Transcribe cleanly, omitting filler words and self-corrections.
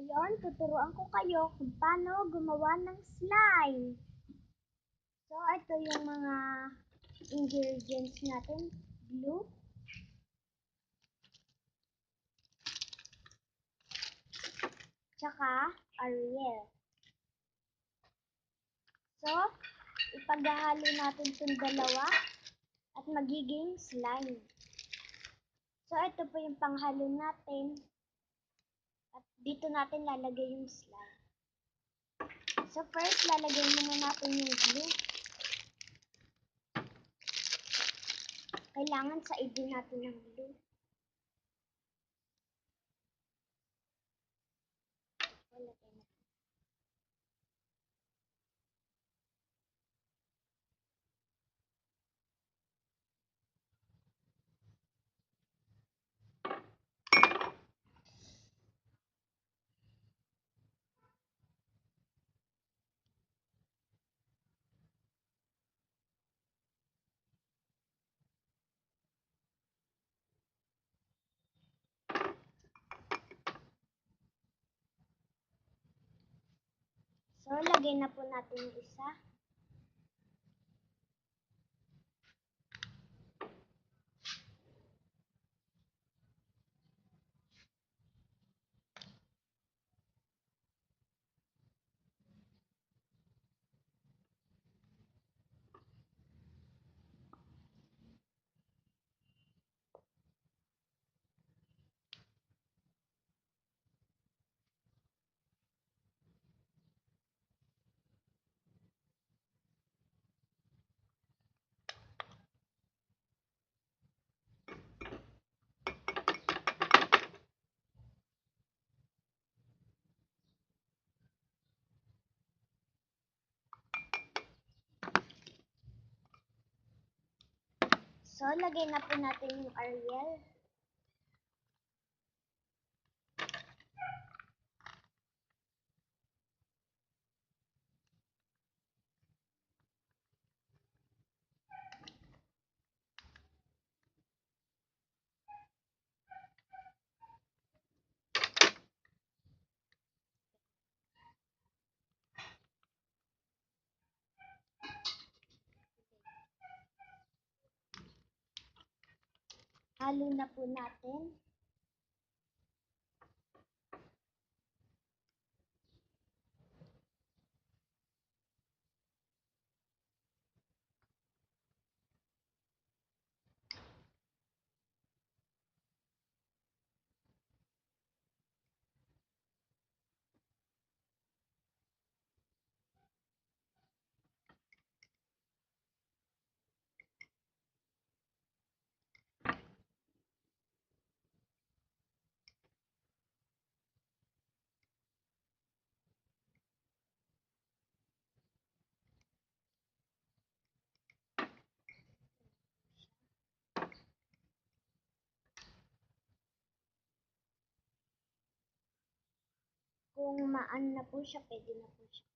Ngayon, tuturuan ko kayo kung paano gumawa ng slime. So, ito yung mga ingredients natin. Glue, tsaka Ariel. So, ipaghahalo natin itong dalawa at magiging slime. So, ito po yung panghalo natin. At dito natin lalagay yung slime. So, first, lalagay muna natin yung glue. Kailangan sa din natin ng glue. So, lagay na po natin yung isa. So, lagay na po natin yung Ariel. Halo na po natin. Kung maan na po siya, pwede na po siya.